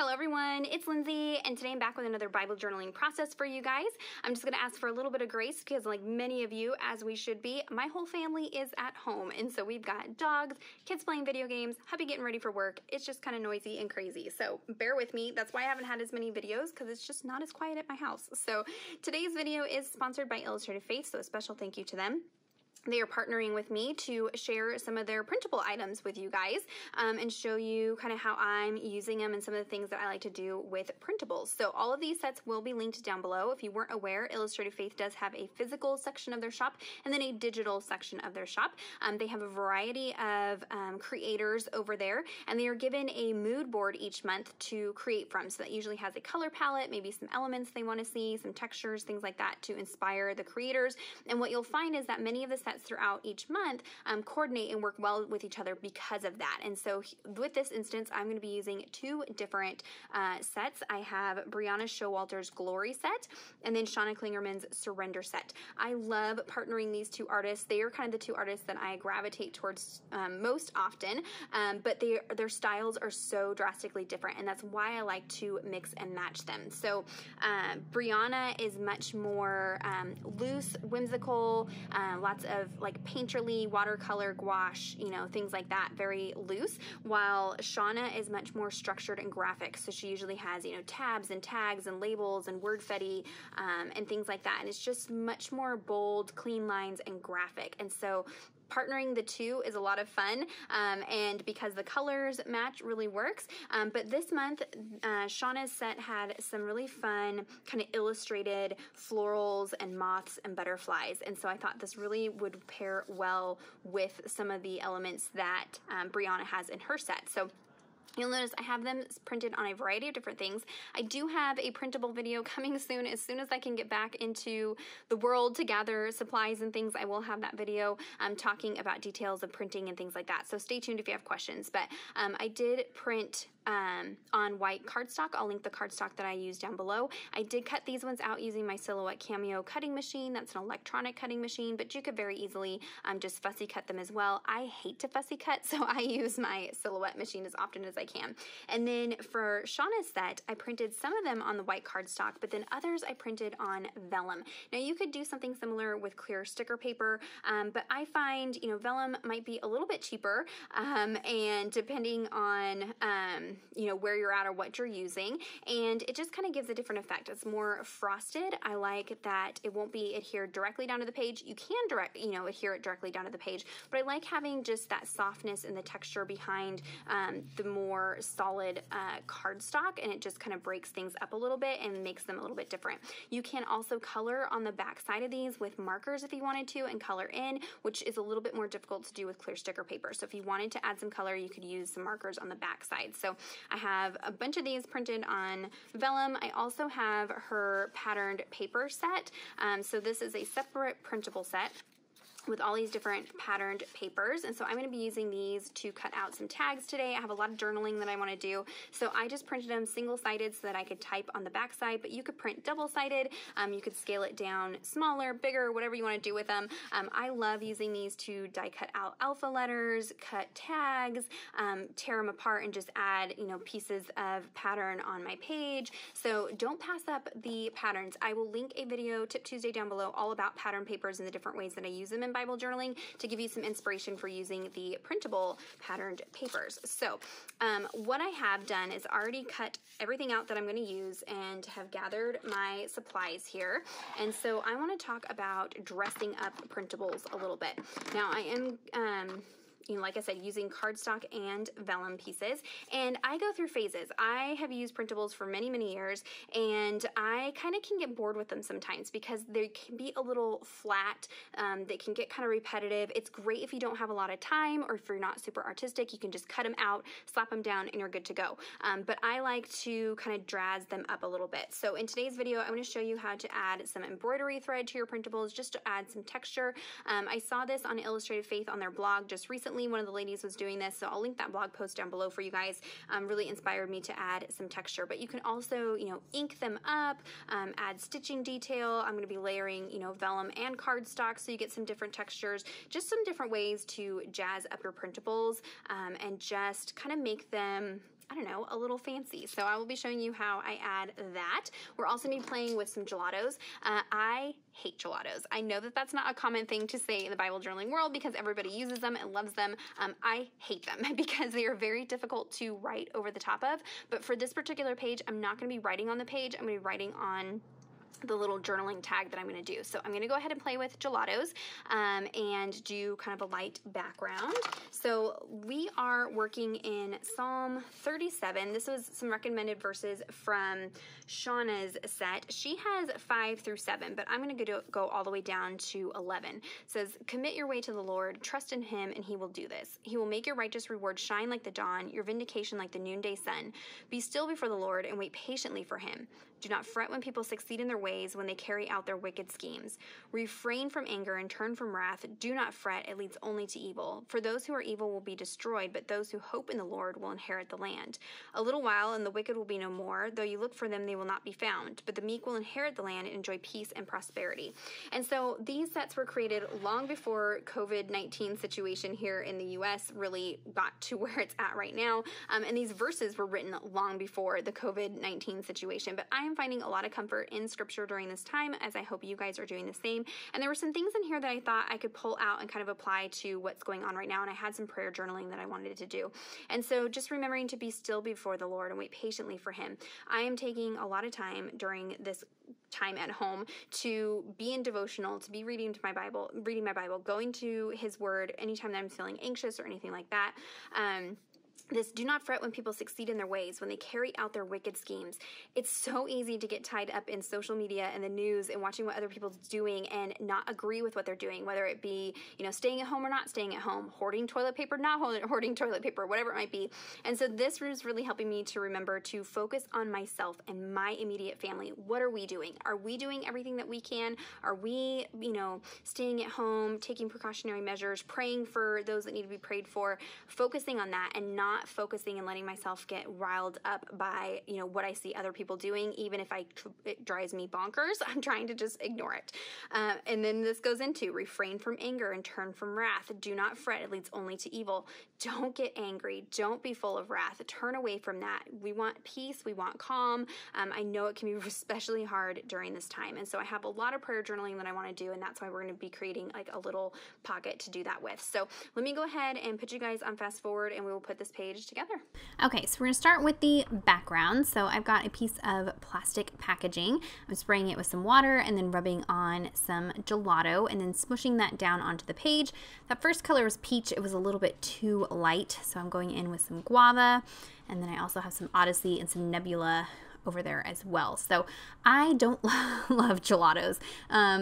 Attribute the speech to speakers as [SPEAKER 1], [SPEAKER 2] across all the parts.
[SPEAKER 1] Hello everyone, it's Lindsay, and today I'm back with another Bible journaling process for you guys. I'm just going to ask for a little bit of grace because like many of you, as we should be, my whole family is at home. And so we've got dogs, kids playing video games, hubby getting ready for work. It's just kind of noisy and crazy. So bear with me. That's why I haven't had as many videos because it's just not as quiet at my house. So today's video is sponsored by Illustrated Faith, so a special thank you to them. They are partnering with me to share some of their printable items with you guys and show you kind of how I'm using them and some of the things that I like to do with printables. So all of these sets will be linked down below. If you weren't aware, Illustrated Faith does have a physical section of their shop and then a digital section of their shop. They have a variety of creators over there, and they are given a mood board each month to create from. So that usually has a color palette, maybe some elements they want to see, some textures, things like that to inspire the creators. And what you'll find is that many of the sets throughout each month coordinate and work well with each other because of that. And so with this instance, I'm going to be using two different sets. I have Brianna Showalter's Glory set and then Shauna Klingerman's Surrender set. I love partnering these two artists. They are kind of the two artists that I gravitate towards most often, but their styles are so drastically different, and that's why I like to mix and match them. So Brianna is much more loose, whimsical, lots of like painterly, watercolor, gouache, you know, things like that, very loose, while Shauna is much more structured and graphic. So she usually has, you know, tabs and tags and labels and word fetty and things like that. And it's just much more bold, clean lines and graphic. And so partnering the two is a lot of fun, and because the colors match really works. But this month, Shauna's set had some really fun kind of illustrated florals and moths and butterflies. And so I thought this really would pair well with some of the elements that Brianna has in her set. So you'll notice I have them printed on a variety of different things. I do have a printable video coming soon. As soon as I can get back into the world to gather supplies and things, I will have that video talking about details of printing and things like that. So stay tuned if you have questions. But I did print on white cardstock. I'll link the cardstock that I use down below. I did cut these ones out using my Silhouette Cameo cutting machine. That's an electronic cutting machine, but you could very easily just fussy cut them as well. I hate to fussy cut, so I use my Silhouette machine as often as I can. And then for Shauna's set, I printed some of them on the white cardstock, but then others I printed on vellum. Now you could do something similar with clear sticker paper, but I find, you know, vellum might be a little bit cheaper, and depending on you know, where you're at or what you're using, and it just kind of gives a different effect. It's more frosted. I like that it won't be adhered directly down to the page. You can adhere it directly down to the page, but I like having just that softness and the texture behind the more solid cardstock, and it just kind of breaks things up a little bit and makes them a little bit different. You can also color on the back side of these with markers if you wanted to, and color in, which is a little bit more difficult to do with clear sticker paper. So if you wanted to add some color, you could use some markers on the back side. So I have a bunch of these printed on vellum. I also have her patterned paper set. So this is a separate printable set with all these different patterned papers. And so I'm going to be using these to cut out some tags today. I have a lot of journaling that I want to do. So I just printed them single-sided so that I could type on the back side, but you could print double-sided. You could scale it down smaller, bigger, whatever you want to do with them. I love using these to die cut out alpha letters, cut tags, tear them apart and just add, you know, pieces of pattern on my page. So don't pass up the patterns. I will link a video, Tip Tuesday, down below all about pattern papers and the different ways that I use them in Bible journaling to give you some inspiration for using the printable patterned papers. So what I have done is already cut everything out that I'm going to use and have gathered my supplies here. And so I want to talk about dressing up printables a little bit. Now I am you know, like I said, using cardstock and vellum pieces, and I go through phases. I have used printables for many, many years, and I kind of can get bored with them sometimes because they can be a little flat. They can get kind of repetitive. It's great if you don't have a lot of time or if you're not super artistic. You can just cut them out, slap them down, and you're good to go. But I like to kind of jazz them up a little bit. So in today's video, I'm going to show you how to add some embroidery thread to your printables just to add some texture. I saw this on Illustrated Faith on their blog just recently. One of the ladies was doing this, so I'll link that blog post down below for you guys. Really inspired me to add some texture, but you can also, you know, ink them up, add stitching detail. I'm going to be layering, you know, vellum and cardstock so you get some different textures, just some different ways to jazz up your printables and just kind of make them I don't know, a little fancy. So I will be showing you how I add that. We're also going to be playing with some gelatos. I hate gelatos. I know that that's not a common thing to say in the Bible journaling world because everybody uses them and loves them. I hate them because they are very difficult to write over the top of. But for this particular page, I'm not going to be writing on the page. I'm going to be writing on the little journaling tag that I'm going to do. So I'm going to go ahead and play with gelatos and do kind of a light background. So we are working in Psalm 37. This was some recommended verses from Shauna's set. She has 5 through 7, but I'm going to go all the way down to 11. It says, commit your way to the Lord, trust in him, and he will do this. He will make your righteous reward shine like the dawn, your vindication like the noonday sun. Be still before the Lord and wait patiently for him. Do not fret when people succeed in their ways, when they carry out their wicked schemes. Refrain from anger and turn from wrath. Do not fret, it leads only to evil. For those who are evil will be destroyed, but those who hope in the Lord will inherit the land. A little while, and the wicked will be no more. Though you look for them, they will not be found. But the meek will inherit the land and enjoy peace and prosperity. And so these sets were created long before COVID-19 situation here in the U.S. really got to where it's at right now. And these verses were written long before the COVID-19 situation. But I am finding a lot of comfort in scripture during this time, as I hope you guys are doing the same. And there were some things in here that I thought I could pull out and kind of apply to what's going on right now. And I had some prayer journaling that I wanted to do. And so just remembering to be still before the Lord and wait patiently for him. I am taking a lot of time during this time at home to be in devotional, to be reading my Bible, going to his word anytime that I'm feeling anxious or anything like that. This do not fret when people succeed in their ways, when they carry out their wicked schemes. It's so easy to get tied up in social media and the news and watching what other people are doing and not agree with what they're doing, whether it be, staying at home or not staying at home, hoarding toilet paper, not hoarding toilet paper, whatever it might be. And so this was really helping me to remember to focus on myself and my immediate family. What are we doing? Are we doing everything that we can? Are we, staying at home, taking precautionary measures, praying for those that need to be prayed for, focusing on that and not focusing and letting myself get riled up by, what I see other people doing, even if it drives me bonkers. I'm trying to just ignore it. And then this goes into refrain from anger and turn from wrath. Do not fret. It leads only to evil. Don't get angry. Don't be full of wrath. Turn away from that. We want peace. We want calm. I know it can be especially hard during this time. And so I have a lot of prayer journaling that I want to do. And that's why we're going to be creating like a little pocket to do that with. So let me go ahead and put you guys on fast forward and we will put this page together. Okay, so we're going to start with the background. So I've got a piece of plastic packaging. I'm spraying it with some water and then rubbing on some gelato and then smushing that down onto the page. That first color was peach. It was a little bit too light, so I'm going in with some guava, and then I also have some Odyssey and some Nebula over there as well. So I don't love gelatos.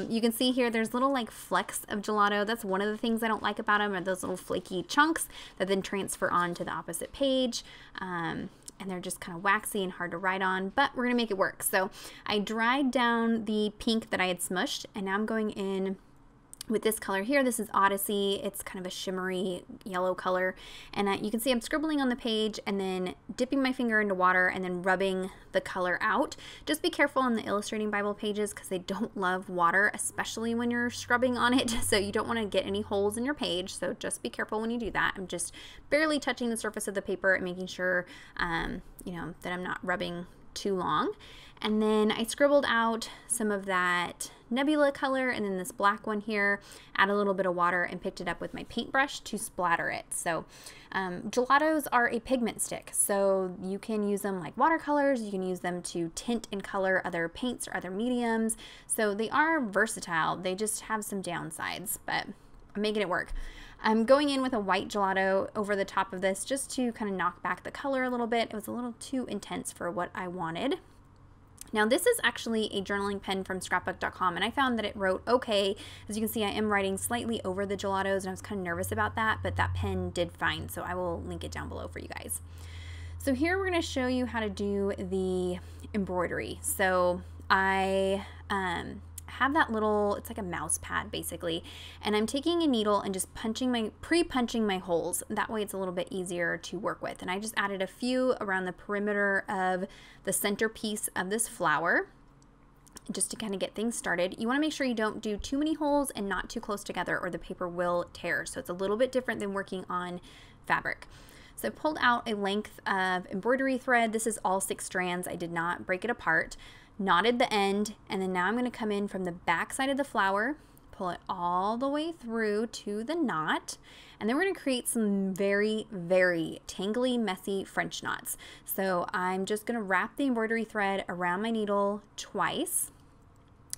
[SPEAKER 1] You can see here there's little like flecks of gelato. That's one of the things I don't like about them, are those little flaky chunks that then transfer onto the opposite page. And they're just kind of waxy and hard to write on, but we're gonna make it work. So I dried down the pink that I had smushed, and now I'm going in with this color here. This is Odyssey. It's kind of a shimmery yellow color. And you can see I'm scribbling on the page and then dipping my finger into water and then rubbing the color out. Just be careful on the Illustrating Bible pages because they don't love water, especially when you're scrubbing on it. So you don't want to get any holes in your page. So just be careful when you do that. I'm just barely touching the surface of the paper and making sure, that I'm not rubbing too long. And then I scribbled out some of that Nebula color and then this black one here, add a little bit of water and picked it up with my paintbrush to splatter it. So gelatos are a pigment stick, so you can use them like watercolors, you can use them to tint and color other paints or other mediums. So they are versatile, they just have some downsides, but I'm making it work. I'm going in with a white gelato over the top of this just to kind of knock back the color a little bit. It was a little too intense for what I wanted. Now this is actually a journaling pen from scrapbook.com, and I found that it wrote okay. As you can see, I am writing slightly over the gelatos and I was kind of nervous about that, but that pen did fine, so I will link it down below for you guys. So here we're going to show you how to do the embroidery. So I have that little, it's like a mouse pad basically, and I'm taking a needle and just pre-punching my holes. That way it's a little bit easier to work with. And I just added a few around the perimeter of the centerpiece of this flower just to kind of get things started. You want to make sure you don't do too many holes and not too close together or the paper will tear. So it's a little bit different than working on fabric. So I pulled out a length of embroidery thread. This is all 6 strands. I did not break it apart. Knotted the end, and then now I'm going to come in from the back side of the flower, pull it all the way through to the knot, and then we're going to create some very, very tangly, messy French knots. So I'm just going to wrap the embroidery thread around my needle twice,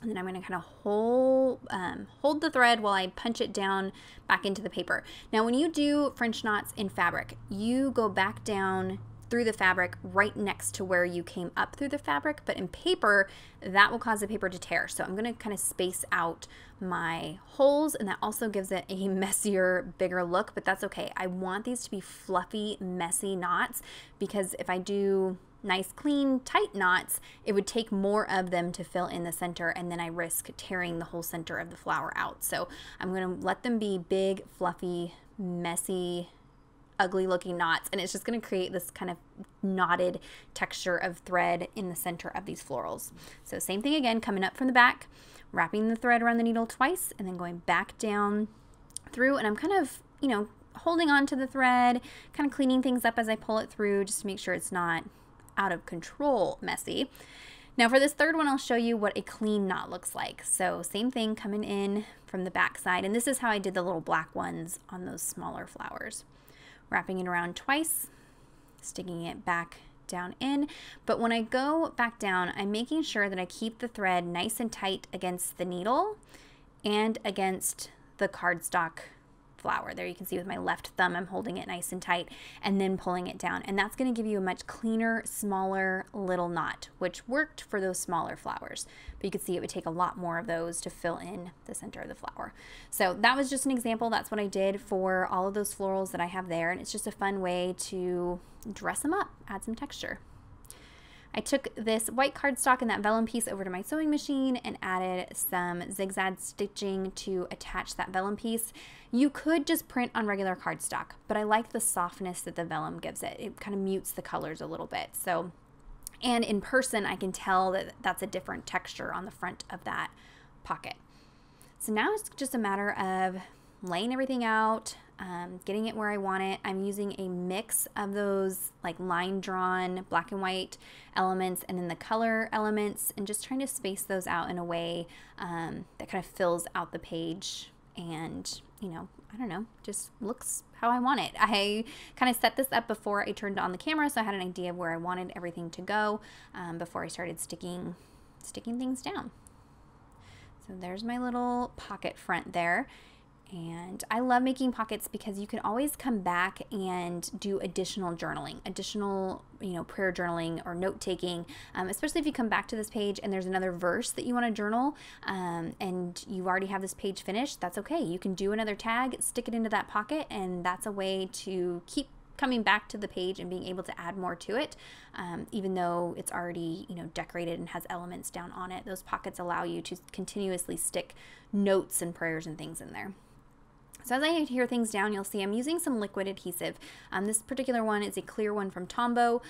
[SPEAKER 1] and then I'm going to kind of hold the thread while I punch it down back into the paper. Now when you do French knots in fabric, you go back down through the fabric right next to where you came up through the fabric, but in paper, that will cause the paper to tear. So I'm going to kind of space out my holes, and that also gives it a messier, bigger look, but that's okay. I want these to be fluffy, messy knots, because if I do nice, clean, tight knots, it would take more of them to fill in the center, and then I risk tearing the whole center of the flower out. So I'm going to let them be big, fluffy, messy, ugly looking knots, and it's just going to create this kind of knotted texture of thread in the center of these florals. So same thing again, coming up from the back, wrapping the thread around the needle twice, and then going back down through, and I'm kind of, you know, holding on to the thread, kind of cleaning things up as I pull it through, just to make sure it's not out of control messy. Now for this third one, I'll show you what a clean knot looks like. So same thing, coming in from the back side, and this is how I did the little black ones on those smaller flowers. Wrapping it around twice, sticking it back down in, but when I go back down, I'm making sure that I keep the thread nice and tight against the needle and against the cardstock flower. There you can see with my left thumb, I'm holding it nice and tight and then pulling it down. And that's going to give you a much cleaner, smaller little knot, which worked for those smaller flowers. But you can see it would take a lot more of those to fill in the center of the flower. So that was just an example. That's what I did for all of those florals that I have there. And it's just a fun way to dress them up, add some texture. I took this white cardstock and that vellum piece over to my sewing machine and added some zigzag stitching to attach that vellum piece. You could just print on regular cardstock, but I like the softness that the vellum gives it. It kind of mutes the colors a little bit. So, and in person, I can tell that that's a different texture on the front of that pocket. So now it's just a matter of laying everything out, getting it where I want it. I'm using a mix of those like line drawn black and white elements and then the color elements, and just trying to space those out in a way that kind of fills out the page and, you know, I don't know, just looks how I want it. I kind of set this up before I turned on the camera, so I had an idea of where I wanted everything to go before I started sticking things down. So there's my little pocket front there. And I love making pockets because you can always come back and do additional journaling, additional, you know, prayer journaling or note taking, especially if you come back to this page and there's another verse that you want to journal and you already have this page finished. That's okay. You can do another tag, stick it into that pocket, and that's a way to keep coming back to the page and being able to add more to it, even though it's already, you know, decorated and has elements down on it. Those pockets allow you to continuously stick notes and prayers and things in there. So as I adhere things down, you'll see I'm using some liquid adhesive. This particular one is a clear one from Tombow.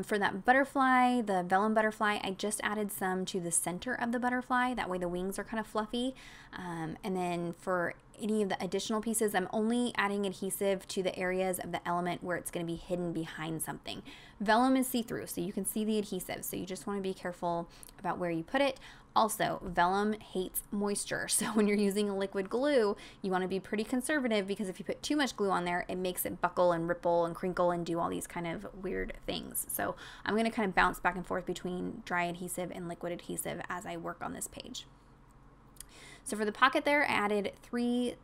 [SPEAKER 1] For that butterfly, the Vellum Butterfly, I just added some to the center of the butterfly. That way the wings are kind of fluffy. And then for any of the additional pieces, I'm only adding adhesive to the areas of the element where it's going to be hidden behind something. Vellum is see-through, so you can see the adhesive. So you just want to be careful about where you put it. Also, vellum hates moisture, so when you're using a liquid glue, you want to be pretty conservative, because if you put too much glue on there, it makes it buckle and ripple and crinkle and do all these kind of weird things. So I'm going to kind of bounce back and forth between dry adhesive and liquid adhesive as I work on this page. So for the pocket there, I added 3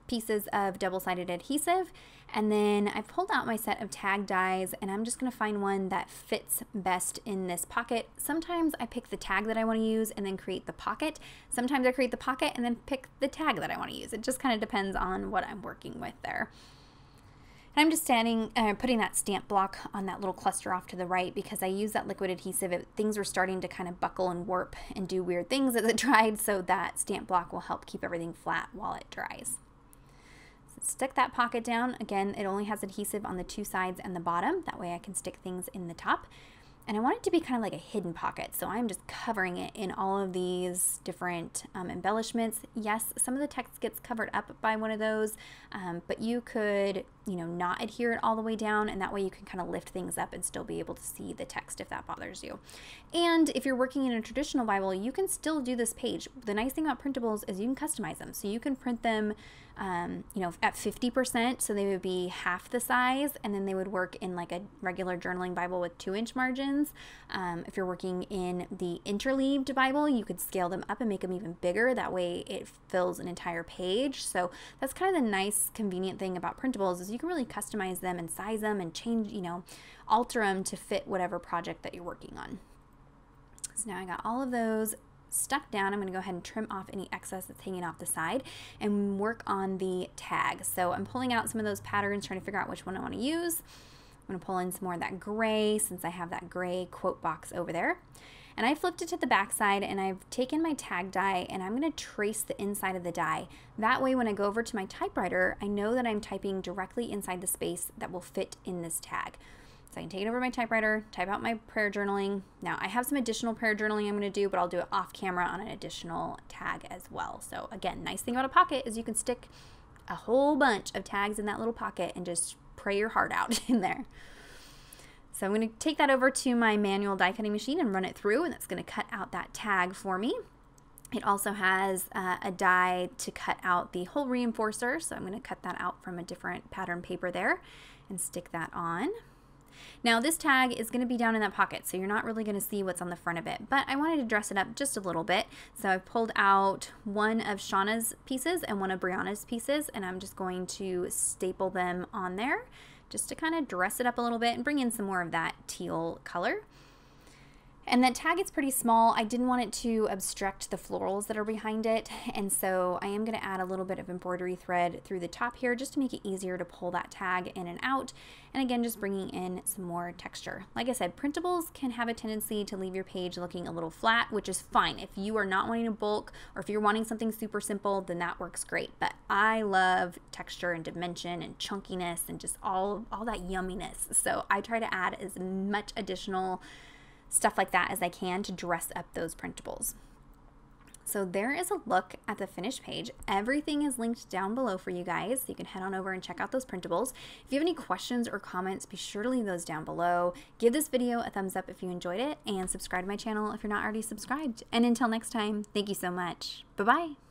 [SPEAKER 1] pieces of double-sided adhesive, and then I pulled out my set of tag dies, and I'm just going to find one that fits best in this pocket. Sometimes I pick the tag that I want to use and then create the pocket. Sometimes I create the pocket and then pick the tag that I want to use. It just kind of depends on what I'm working with there. And I'm just putting that stamp block on that little cluster off to the right, because I use that liquid adhesive. Things were starting to kind of buckle and warp and do weird things as it dried, so that stamp block will help keep everything flat while it dries. Stick that pocket down. Again, it only has adhesive on the 2 sides and the bottom. That way I can stick things in the top. And I want it to be kind of like a hidden pocket, so I'm just covering it in all of these different embellishments. Yes, some of the text gets covered up by one of those, but you could you know, not adhere it all the way down, and that way you can kind of lift things up and still be able to see the text if that bothers you. And if you're working in a traditional Bible, you can still do this page. The nice thing about printables is you can customize them. So you can print them, you know, at 50%, so they would be half the size, and then they would work in like a regular journaling Bible with 2-inch margins. If you're working in the interleaved Bible, you could scale them up and make them even bigger. That way it fills an entire page. So that's kind of the nice, convenient thing about printables is you can really customize them and size them and change, you know, alter them to fit whatever project that you're working on. So now I got all of those stuck down. I'm going to go ahead and trim off any excess that's hanging off the side and work on the tag. So I'm pulling out some of those patterns, trying to figure out which one I want to use. I'm going to pull in some more of that gray since I have that gray quote box over there. And I flipped it to the back side, and I've taken my tag die and I'm going to trace the inside of the die. That way when I go over to my typewriter, I know that I'm typing directly inside the space that will fit in this tag. So I can take it over to my typewriter, type out my prayer journaling. Now I have some additional prayer journaling I'm going to do, but I'll do it off camera on an additional tag as well. So again, nice thing about a pocket is you can stick a whole bunch of tags in that little pocket and just pray your heart out in there. So I'm going to take that over to my manual die cutting machine and run it through, and that's going to cut out that tag for me. It also has a die to cut out the hole reinforcer, so I'm going to cut that out from a different pattern paper there and stick that on. Now this tag is going to be down in that pocket, so you're not really going to see what's on the front of it, but I wanted to dress it up just a little bit. So I pulled out one of Shauna's pieces and one of Brianna's pieces, and I'm just going to staple them on there just to kind of dress it up a little bit and bring in some more of that teal color. And that tag is pretty small. I didn't want it to obstruct the florals that are behind it, and so I am going to add a little bit of embroidery thread through the top here just to make it easier to pull that tag in and out, and again just bringing in some more texture. Like I said, printables can have a tendency to leave your page looking a little flat, which is fine. If you are not wanting to bulk, or if you're wanting something super simple, then that works great. But I love texture and dimension and chunkiness and just all that yumminess, so I try to add as much additional stuff like that as I can to dress up those printables. So there is a look at the finished page. Everything is linked down below for you guys, so you can head on over and check out those printables. If you have any questions or comments, be sure to leave those down below. Give this video a thumbs up if you enjoyed it, and subscribe to my channel if you're not already subscribed. And until next time, thank you so much. Bye-bye.